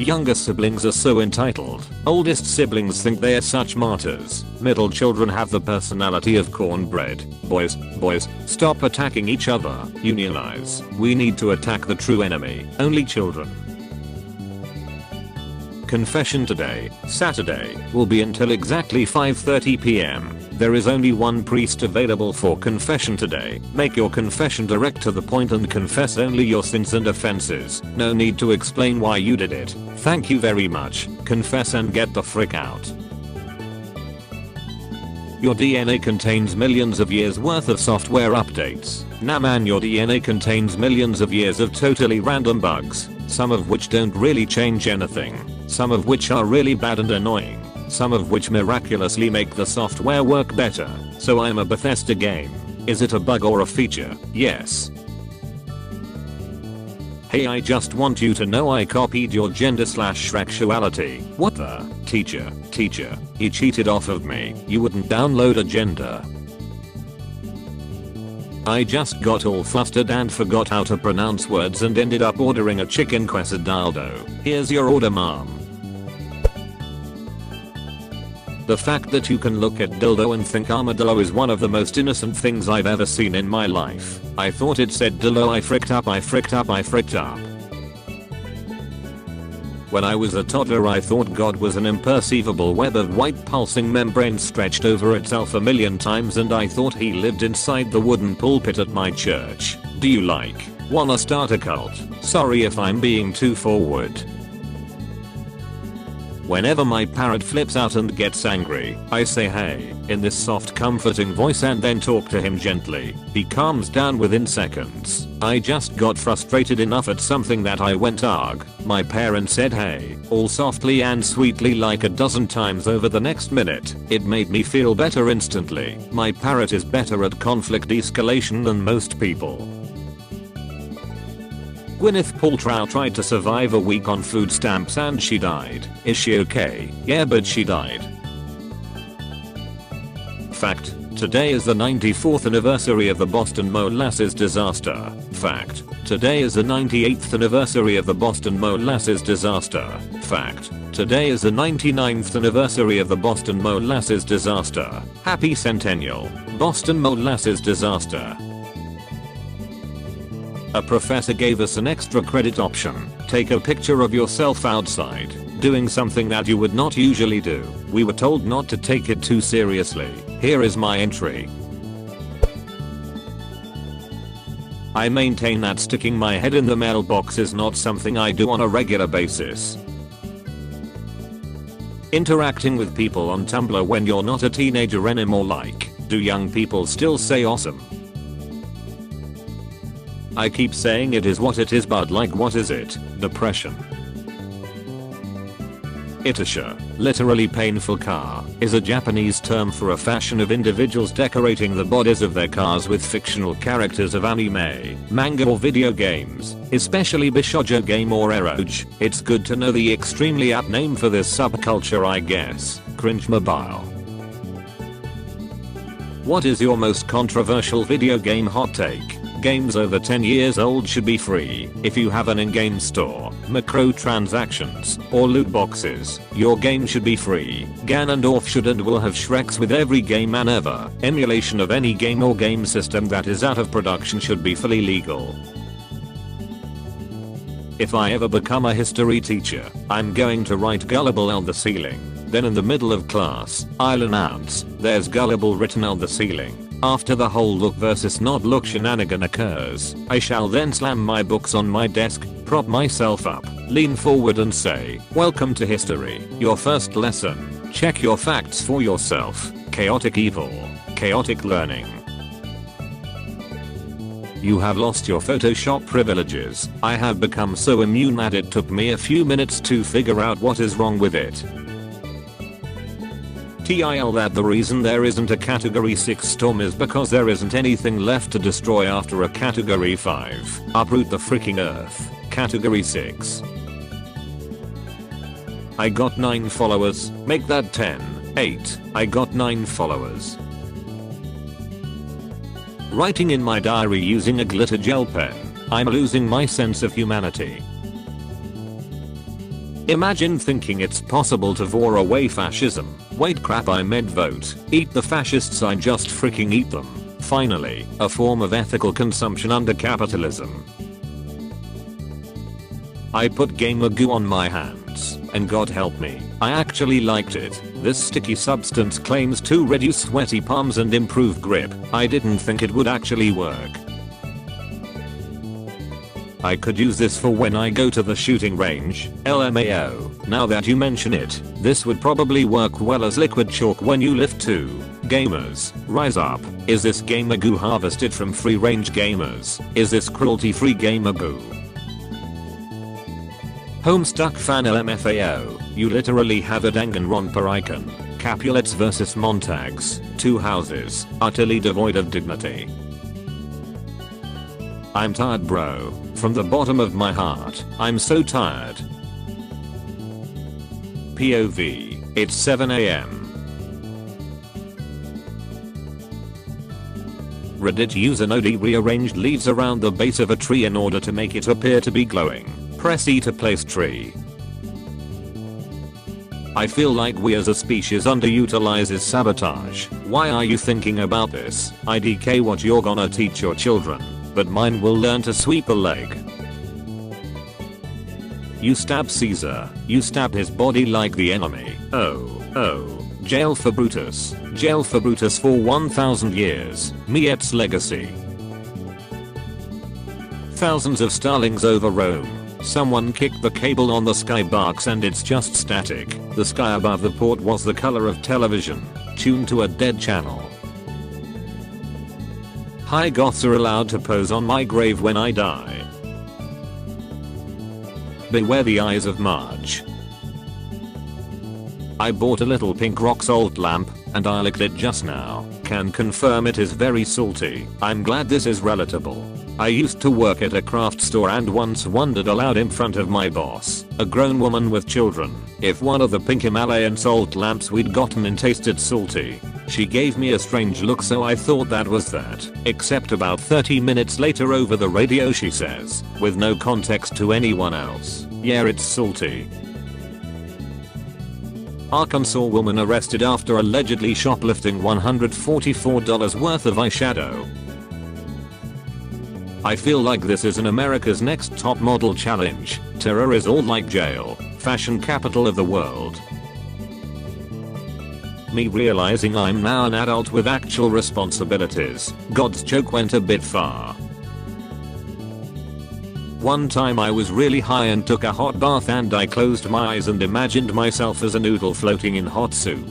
Younger siblings are so entitled. Oldest siblings think they're such martyrs. Middle children have the personality of cornbread. Boys, stop attacking each other. Unionize. We need to attack the true enemy. Only children. Confession today, Saturday, will be until exactly 5:30 p.m. There is only one priest available for confession today. Make your confession direct to the point and confess only your sins and offenses. No need to explain why you did it. Thank you very much. Confess and get the frick out. Your DNA contains millions of years worth of software updates. Nah man, your DNA contains millions of years of totally random bugs, some of which don't really change anything, some of which are really bad and annoying, some of which miraculously make the software work better. So I'm a Bethesda game. Is it a bug or a feature? Yes. Hey, I just want you to know I copied your gender/sexuality. What the? Teacher, he cheated off of me. You wouldn't download a gender. I just got all flustered and forgot how to pronounce words and ended up ordering a chicken quesadildo. Here's your order, mom. The fact that you can look at dildo and think armadillo is one of the most innocent things I've ever seen in my life. I thought it said dildo. I fricked up. When I was a toddler, I thought God was an imperceivable web of white pulsing membrane stretched over itself a million times, and I thought he lived inside the wooden pulpit at my church. Do you wanna start a cult? Sorry if I'm being too forward. Whenever my parrot flips out and gets angry, I say hey in this soft comforting voice and then talk to him gently. He calms down within seconds. I just got frustrated enough at something that I went arg. My parent said hey, all softly and sweetly like a dozen times over the next minute. It made me feel better instantly. My parrot is better at conflict escalation than most people. Gwyneth Paltrow tried to survive a week on food stamps and she died. Is she okay? Yeah, but she died. Fact: today is the 94th anniversary of the Boston Molasses disaster. Fact: today is the 98th anniversary of the Boston Molasses disaster. Fact: today is the 99th anniversary of the Boston Molasses disaster. Happy Centennial, Boston Molasses disaster. A professor gave us an extra credit option. Take a picture of yourself outside, doing something that you would not usually do. We were told not to take it too seriously. Here is my entry. I maintain that sticking my head in the mailbox is not something I do on a regular basis. Interacting with people on Tumblr when you're not a teenager anymore. Do young people still say awesome? I keep saying it is what it is, but what is it? Depression. Itasha, literally painful car, is a Japanese term for a fashion of individuals decorating the bodies of their cars with fictional characters of anime, manga or video games, especially bishoujo game or eroge. It's good to know the extremely apt name for this subculture, I guess. Cringe mobile. What is your most controversial video game hot take? Games over 10 years old should be free. If you have an in-game store, microtransactions, or loot boxes, your game should be free. Ganondorf should and will have Shreks with every game and ever. Emulation of any game or game system that is out of production should be fully legal. If I ever become a history teacher, I'm going to write gullible on the ceiling. Then in the middle of class, I'll announce, there's gullible written on the ceiling. After the whole look versus not look shenanigan occurs, I shall then slam my books on my desk, prop myself up, lean forward and say, welcome to history, your first lesson. Check your facts for yourself. Chaotic evil. Chaotic learning. You have lost your Photoshop privileges. I have become so immune that it took me a few minutes to figure out what is wrong with it. TIL that the reason there isn't a category 6 storm is because there isn't anything left to destroy after a category 5. Uproot the freaking earth. Category 6. I got 9 followers. Make that 10. 8. I got 9 followers. Writing in my diary using a glitter gel pen. I'm losing my sense of humanity. Imagine thinking it's possible to vore away fascism. Wait, crap, I meant vote. Eat the fascists, I just freaking eat them. Finally, a form of ethical consumption under capitalism. I put gamer goo on my hands, and God help me, I actually liked it. This sticky substance claims to reduce sweaty palms and improve grip. I didn't think it would actually work. I could use this for when I go to the shooting range. LMAO. Now that you mention it, this would probably work well as liquid chalk when you lift too. Gamers, rise up. Is this gamer goo harvested from free range gamers? Is this cruelty free gamer goo? Homestuck fan LMFAO. You literally have a Danganronpa icon. Capulets vs Montags. Two houses. Utterly devoid of dignity. I'm tired, bro. From the bottom of my heart, I'm so tired. POV. It's 7 AM. Reddit user Nodi rearranged leaves around the base of a tree in order to make it appear to be glowing. Press E to place tree. I feel like we as a species underutilizes sabotage. Why are you thinking about this? IDK what you're gonna teach your children. But mine will learn to sweep a leg. You stab Caesar. You stab his body like the enemy. Oh. Jail for Brutus. Jail for Brutus for 1000 years. Miet's legacy. Thousands of starlings over Rome. Someone kicked the cable on the skybox and it's just static. The sky above the port was the color of television, tuned to a dead channel. High goths are allowed to pose on my grave when I die. Beware the eyes of Marge. I bought a little pink rock salt lamp, and I licked it just now. Can confirm it is very salty. I'm glad this is relatable. I used to work at a craft store and once wondered aloud in front of my boss, a grown woman with children, if one of the pink Himalayan salt lamps we'd gotten in tasted salty. She gave me a strange look, so I thought that was that. Except about 30 minutes later over the radio she says, with no context to anyone else, yeah, it's salty. Arkansas woman arrested after allegedly shoplifting $144 worth of eyeshadow. I feel like this is an America's Next Top Model challenge. Terror is all like jail. Fashion capital of the world. Me realizing I'm now an adult with actual responsibilities. God's joke went a bit far. One time I was really high and took a hot bath and I closed my eyes and imagined myself as a noodle floating in hot soup.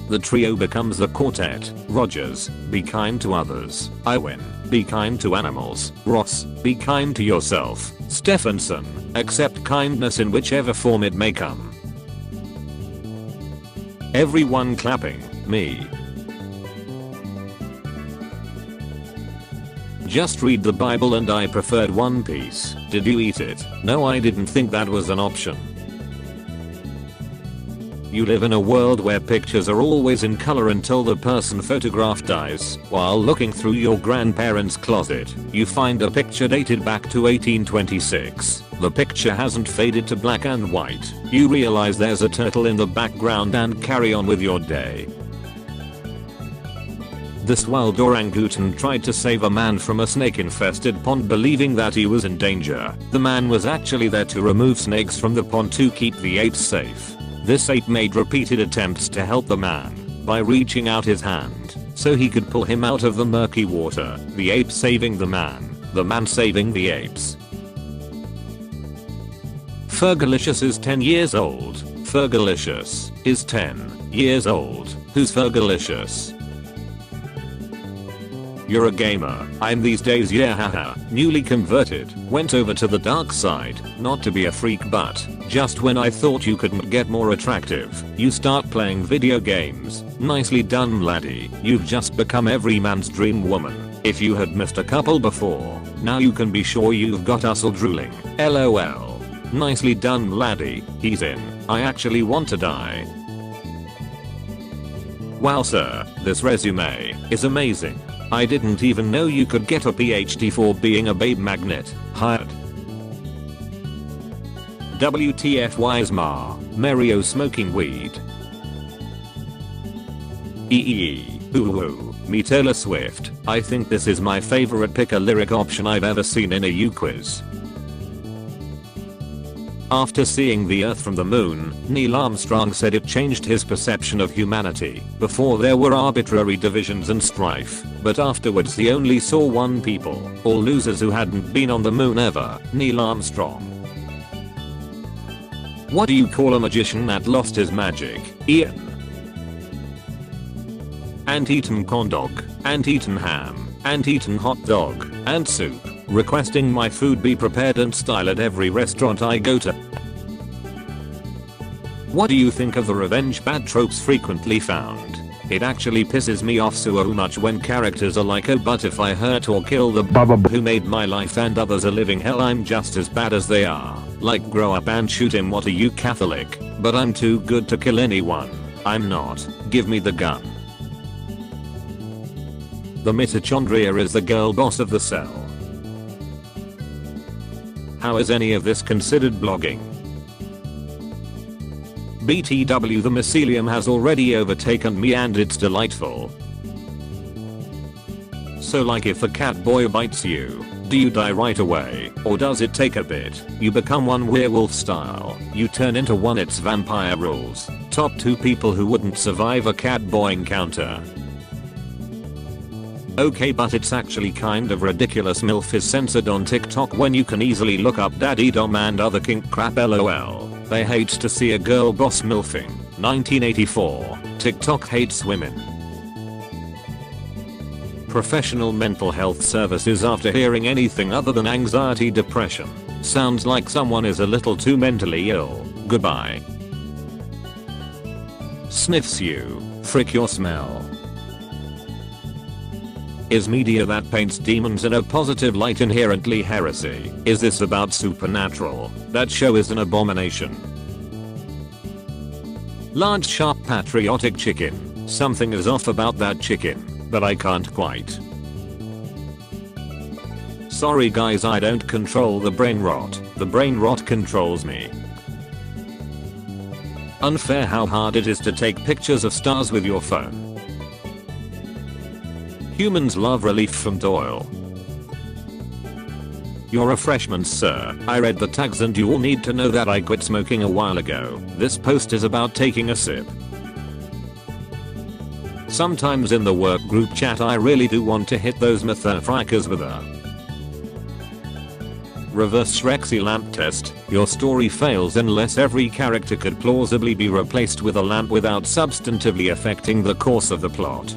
The trio becomes the quartet. Rogers, be kind to others. I win. Be kind to animals. Ross, be kind to yourself. Stephenson, accept kindness in whichever form it may come. Everyone clapping. Me. Just read the Bible and I preferred One Piece. Did you eat it? No, I didn't think that was an option. You live in a world where pictures are always in color until the person photographed dies. While looking through your grandparents' closet, you find a picture dated back to 1826. The picture hasn't faded to black and white. You realize there's a turtle in the background and carry on with your day. This wild orangutan tried to save a man from a snake-infested pond believing that he was in danger. The man was actually there to remove snakes from the pond to keep the apes safe. This ape made repeated attempts to help the man by reaching out his hand so he could pull him out of the murky water. The ape saving the man saving the apes. Fergalicious is 10 years old. Fergalicious is 10 years old. Who's Fergalicious? You're a gamer. I'm these days, yeah, haha. Newly converted. Went over to the dark side. Not to be a freak, but just when I thought you couldn't get more attractive, you start playing video games. Nicely done, laddie. You've just become every man's dream woman. If you had missed a couple before, now you can be sure you've got hustle drooling. LOL. Nicely done, laddie. He's in. I actually want to die. Wow, sir. This resume is amazing. I didn't even know you could get a PhD for being a babe magnet. Hired. WTF wise ma, Mario smoking weed. Ooh, me Taylor Swift. I think this is my favorite pick a lyric option I've ever seen in a U quiz. After seeing the Earth from the moon, Neil Armstrong said it changed his perception of humanity. Before there were arbitrary divisions and strife, but afterwards he only saw one people, all losers who hadn't been on the moon ever. Neil Armstrong. What do you call a magician that lost his magic? Ian. Ant-eaten corn dog, ant-eaten ham, ant-eaten hot dog, and soup. Requesting my food be prepared and style at every restaurant I go to. What do you think of the revenge bad tropes frequently found? It actually pisses me off so much when characters are like, oh but if I hurt or kill the who made my life and others a living hell I'm just as bad as they are. Like grow up and shoot him, what are you Catholic? But I'm too good to kill anyone. I'm not. Give me the gun. The mitochondria is the girl boss of the cell. How is any of this considered blogging? BTW, the mycelium has already overtaken me and it's delightful. So like if a cat boy bites you, do you die right away, or does it take a bit? You become one werewolf style, you turn into one, it's vampire rules. Top 2 people who wouldn't survive a cat boy encounter. Okay, but it's actually kind of ridiculous MILF is censored on TikTok when you can easily look up daddy dom and other kink crap lol. They hate to see a girl boss MILFing. 1984. TikTok hates women. Professional mental health services after hearing anything other than anxiety depression. Sounds like someone is a little too mentally ill. Goodbye. Sniffs you. Frick your smell. Is media that paints demons in a positive light inherently heresy? Is this about supernatural? That show is an abomination. Large sharp patriotic chicken. Something is off about that chicken, but I can't quite. Sorry guys, I don't control the brain rot. The brain rot controls me. Unfair how hard it is to take pictures of stars with your phone. Humans love relief from Doyle. You're a freshman, sir. I read the tags and you all need to know that I quit smoking a while ago. This post is about taking a sip. Sometimes in the work group chat I really do want to hit those motherfuckers with a reverse Rexy lamp test. Your story fails unless every character could plausibly be replaced with a lamp without substantively affecting the course of the plot.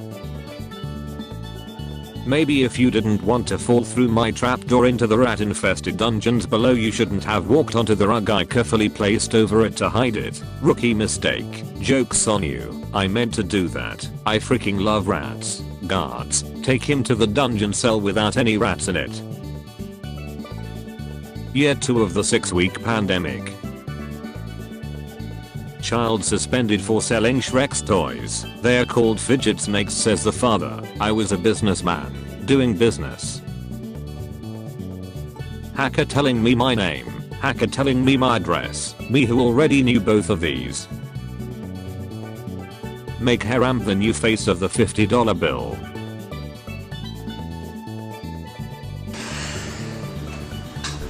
Maybe if you didn't want to fall through my trapdoor into the rat-infested dungeons below you shouldn't have walked onto the rug I carefully placed over it to hide it. Rookie mistake. Joke's on you. I meant to do that. I freaking love rats. Guards, take him to the dungeon cell without any rats in it. Year 2 of the 6-week pandemic. Child suspended for selling Shrek's toys. They are called fidget snakes, says the father. I was a businessman. Doing business. Hacker telling me my name. Hacker telling me my address. Me who already knew both of these. Make Haram the new face of the $50 bill.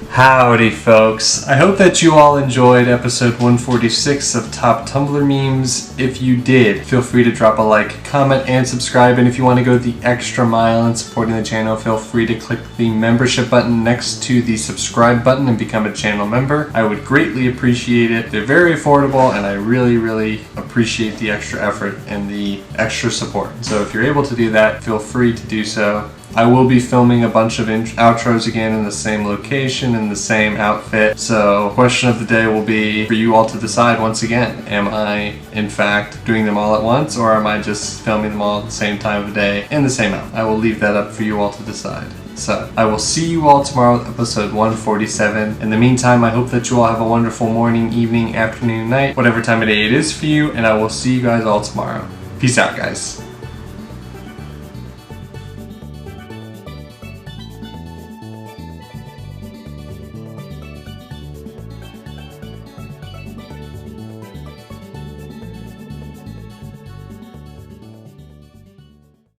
Howdy folks, I hope that you all enjoyed episode 146 of Top Tumblr Memes. If you did, feel free to drop a like, comment, and subscribe, and if you want to go the extra mile in supporting the channel, feel free to click the membership button next to the subscribe button and become a channel member. I would greatly appreciate it. They're very affordable and I really appreciate the extra effort and the extra support. So if you're able to do that, feel free to do so. I will be filming a bunch of outros again in the same location, in the same outfit. So question of the day will be for you all to decide once again. Am I in fact doing them all at once, or am I just filming them all at the same time of the day in the same outfit? I will leave that up for you all to decide. So I will see you all tomorrow with episode 147. In the meantime, I hope that you all have a wonderful morning, evening, afternoon, night, whatever time of day it is for you, and I will see you guys all tomorrow. Peace out, guys.